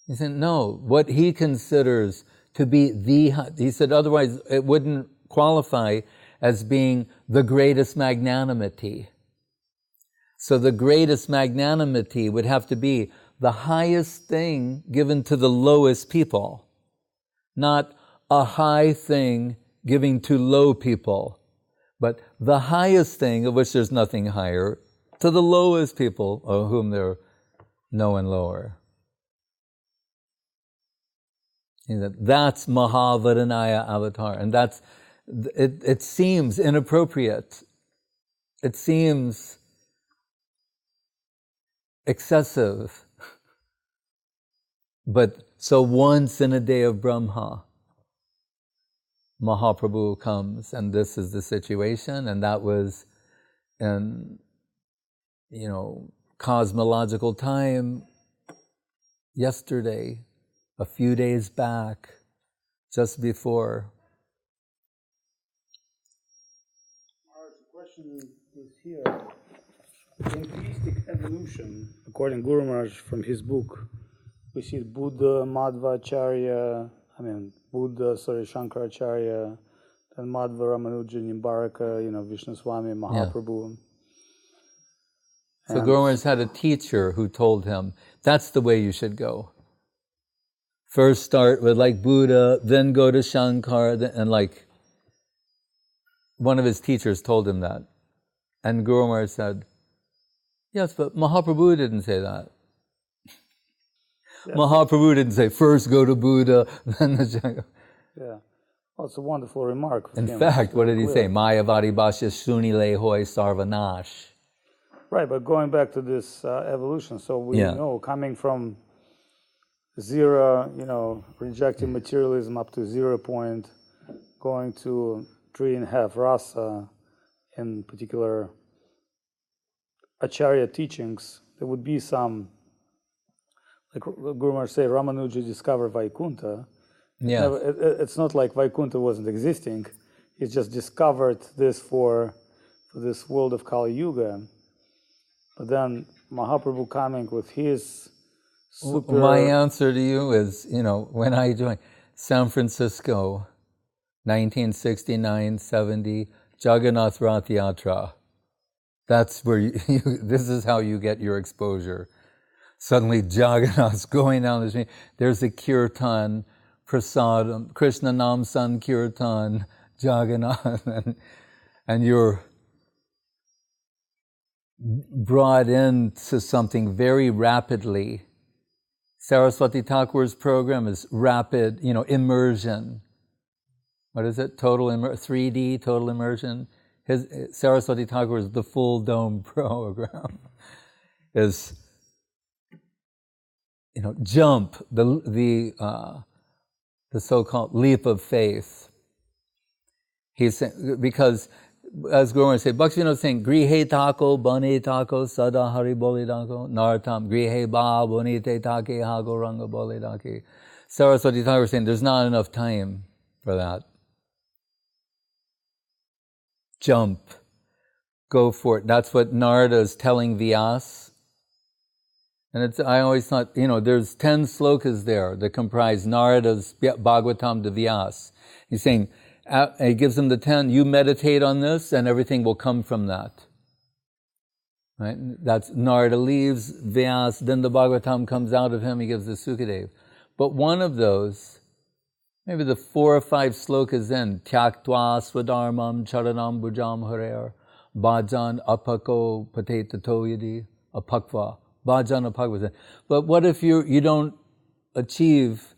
He said, no, what he considers to be he said, otherwise it wouldn't qualify as being the greatest magnanimity. So the greatest magnanimity would have to be the highest thing given to the lowest people, not a high thing giving to low people, but the highest thing, of which there's nothing higher, to the lowest people, of whom there are no and lower. That's Mahavaranaya avatar, and that's it seems inappropriate. It seems excessive. But so once in a day of Brahma, Mahaprabhu comes, and this is the situation, and that was in, cosmological time yesterday, a few days back, just before. Maharaj, the question is here. In theistic evolution, according to Guru Maharaj from his book, we see Buddha, Shankaracharya, then Madhva, Ramanuja, Nimbaraka, Vishnu Swami, Mahaprabhu. Yeah. So Guru Maharaj had a teacher who told him, that's the way you should go. First start with Buddha, then go to Shankara, and one of his teachers told him that. And Guru Maharaj said, yes, but Mahaprabhu didn't say that. Yeah. Mahaprabhu didn't say, first go to Buddha, then the Shankara. Yeah. Well, it's a wonderful remark. In fact, what did he say? Mayavadi Bhashya Sunile Hoy Sarvanash. Right, but going back to this evolution, so we know coming from zero, rejecting materialism up to 0 point, going to 3.5 rasa, in particular Acharya teachings, there would be some, like Guru Maharaj say, Ramanuja discovered Vaikuntha. Yeah. It's not like Vaikuntha wasn't existing. He just discovered this for this world of Kali Yuga. But then Mahaprabhu coming with his super... My answer to you is, when I joined San Francisco, 1969-70, Jagannath Rath Yatra. That's where this is how you get your exposure. Suddenly Jagannath's going down the street. There's a kirtan, prasadam, Krishna Nam San Kirtan, Jagannath, and you're brought into something very rapidly. Saraswati Thakur's program is rapid, immersion. What is it? 3D, total immersion. Saraswati Thakur is the full dome program. Is jump, the so-called leap of faith. He's saying, because as Guru Maharaj said, Bhaktivinoda is saying, Grihe tako, bane tako, sada hari boli tako, nartam, grihe ba, bonite take, hago ranga boli take. Saraswati Thakur is saying, there's not enough time for that. Jump. Go for it. That's what Narada is telling Vyas. And I always thought, there's 10 slokas there that comprise Narada's Bhagavatam to Vyas. He's saying, he gives him the 10, you meditate on this and everything will come from that. Right? That's Narada leaves, Vyas, then the Bhagavatam comes out of him, he gives the Sukadev. But one of those, maybe the 4 or 5 slokas in, Tyaktva swadharmam charanam bhujam harer, bhajan apako patetato yadi, apakva, bhajan apakva. But what if you don't achieve,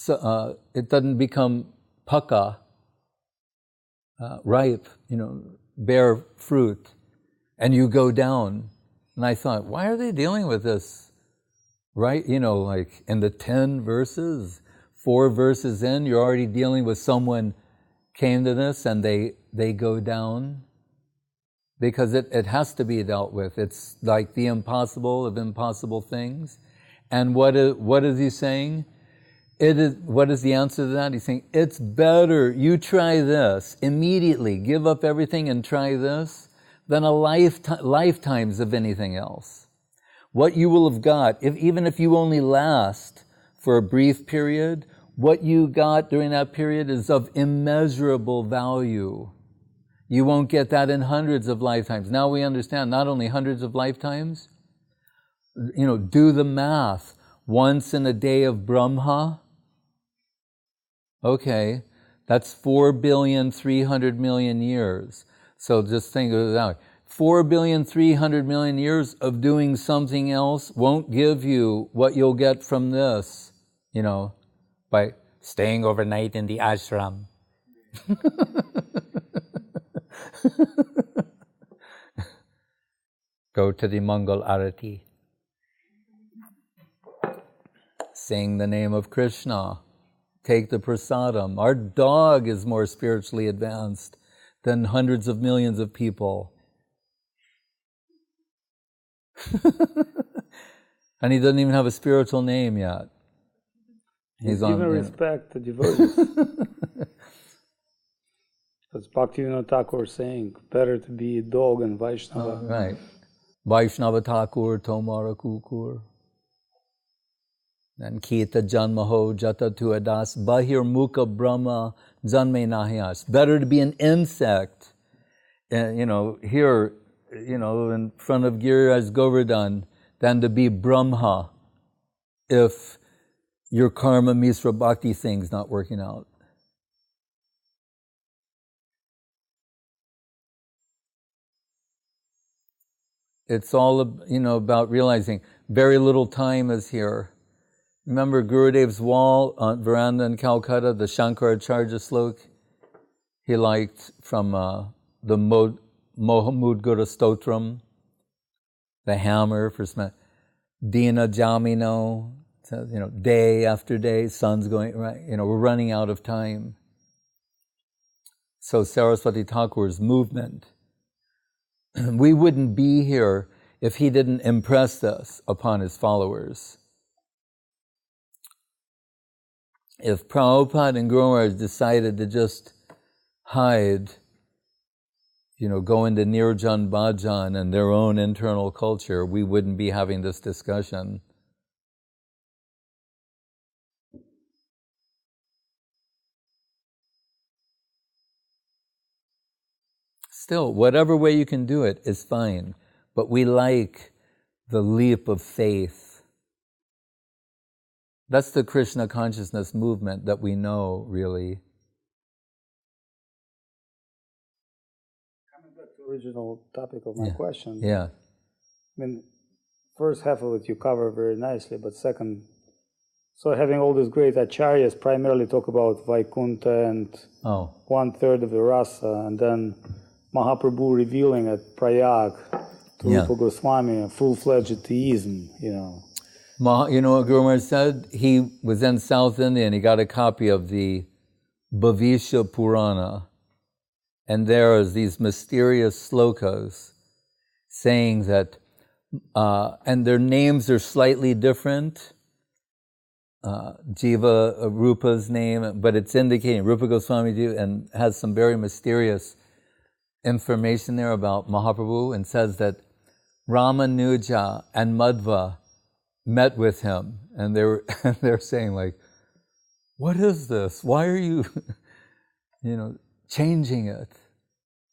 it doesn't become paka, ripe, bear fruit, and you go down. And I thought, why are they dealing with this? Right? Like in the 10 verses, 4 verses in, you're already dealing with someone came to this and they go down. Because it has to be dealt with. It's like the impossible of impossible things. And what is he saying? What is the answer to that? He's saying, it's better you try this immediately, give up everything and try this, than a lifetimes of anything else. What you will have got, even if you only last for a brief period, what you got during that period is of immeasurable value. You won't get that in hundreds of lifetimes. Now we understand, not only hundreds of lifetimes, do the math. Once in a day of Brahma, okay, that's 4,300,000,000 years. So just think of it that way. 4,300,000,000 years of doing something else won't give you what you'll get from this, by staying overnight in the ashram. Go to the Mangal Arati. Sing the name of Krishna. Take the prasadam. Our dog is more spiritually advanced than hundreds of millions of people. And he doesn't even have a spiritual name yet. He's giving respect to devotees. That's Bhaktivinoda Thakur saying, better to be a dog and Vaishnava. Right. Vaishnava Thakur, Tomara Kukur. And Kita Janmaho Jata tu Adas Bahir Mukha Brahma Janme Nahyas. Better to be an insect, here, in front of Giriraj Govardhan, than to be Brahma if your karma misra bhakti thing's not working out. It's all, about realizing very little time is here. Remember Gurudev's wall on veranda in Calcutta, the Shankaracharya slok he liked from the Mohamudgara Stotram, the hammer for Dina Jamino, day after day, sun's going, right, we're running out of time. So Saraswati Thakur's movement, we wouldn't be here if he didn't impress this upon his followers. If Prabhupada and Guru Maharaj decided to just hide, go into Nirjan Bhajan and their own internal culture, we wouldn't be having this discussion. Still, whatever way you can do it is fine, but we like the leap of faith. That's the Krishna Consciousness movement that we know, really. Coming back to the original topic of my question. Yeah. First half of it you cover very nicely, but second, so having all these great acharyas primarily talk about Vaikuntha and 1/3 of the rasa, and then Mahaprabhu revealing at Prayag to Rupa Goswami a full-fledged theism, what Guru Maharaj said? He was in South India and he got a copy of the Bhavishya Purana. And there is these mysterious slokas saying that, and their names are slightly different. Jiva, Rupa's name, but it's indicating Rupa Goswami Jiva, and has some very mysterious information there about Mahaprabhu, and says that Ramanuja and Madhva met with him, and they're saying what is this? Why are you, changing it?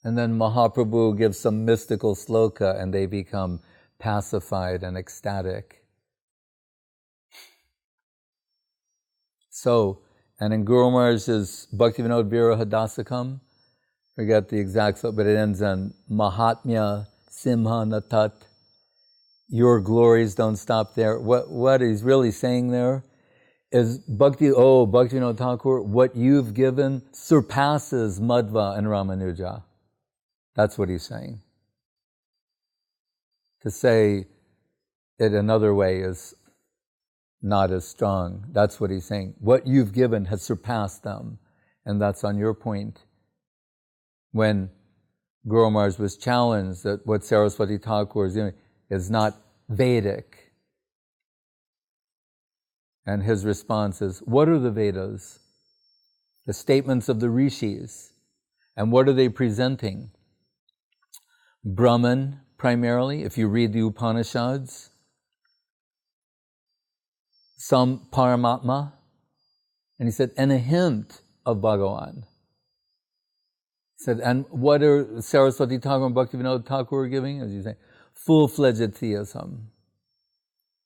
And then Mahaprabhu gives some mystical sloka, and they become pacified and ecstatic. So, and in Guru Maharaj's Bhaktivinoda Viraha Dasakam, forget the exact, but it ends in Mahatmya Simha Natat. Your glories don't stop there. What he's really saying there is Bhaktivinoda Thakur, what you've given surpasses Madhva and Ramanuja. That's what he's saying. To say it another way is not as strong. That's what he's saying. What you've given has surpassed them. And that's on your point. When Guru Maharaj was challenged that what Saraswati Thakur is doing is not Vedic. And his response is, what are the Vedas? The statements of the rishis. And what are they presenting? Brahman, primarily, if you read the Upanishads. Some Paramatma, And he said, and a hint of Bhagavan. He said, and what are Saraswati Thakur and Bhaktivinoda Thakur giving? As you say, full-fledged theism.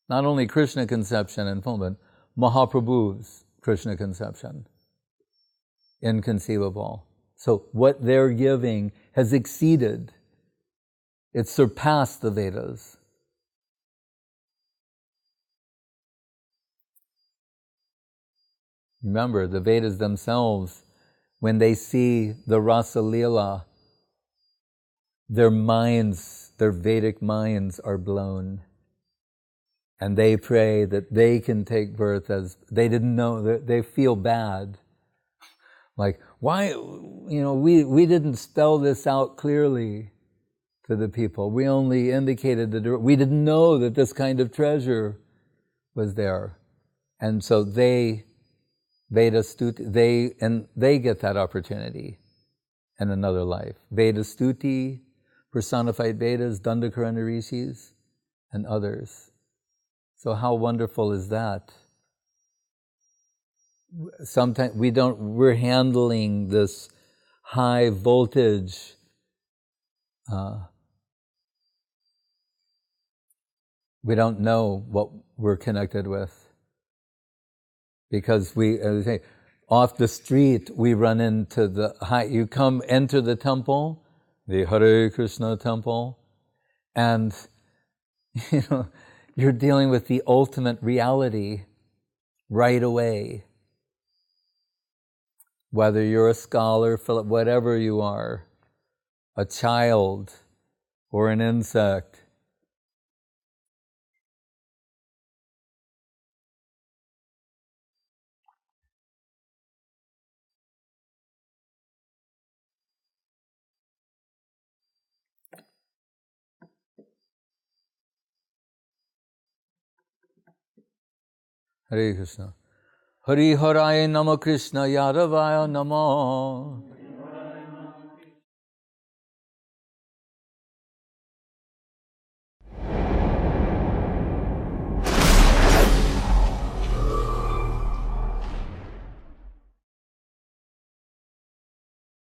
Not only Krishna conception in full, but Mahaprabhu's Krishna conception. Inconceivable. So what they're giving has exceeded, it's surpassed the Vedas. Remember, the Vedas themselves, when they see the Rasa Leela, their minds, their Vedic minds are blown. And they pray that they can take birth as, they didn't know, that they feel bad. Like, why, we didn't spell this out clearly to the people. We only indicated we didn't know that this kind of treasure was there. And so they Vedastuti, they get that opportunity in another life. Vedastuti, personified Vedas, Dandakarana Rishis, and others. So how wonderful is that? Sometimes we're handling this high voltage we don't know what we're connected with. Because as I say, off the street, we run into the high, you enter the temple, the Hare Krishna temple, and you're dealing with the ultimate reality right away. Whether you're a scholar, whatever you are, a child or an insect, Hare Krishna. Hari Haraya Nama Krishna Yadavaya Nama.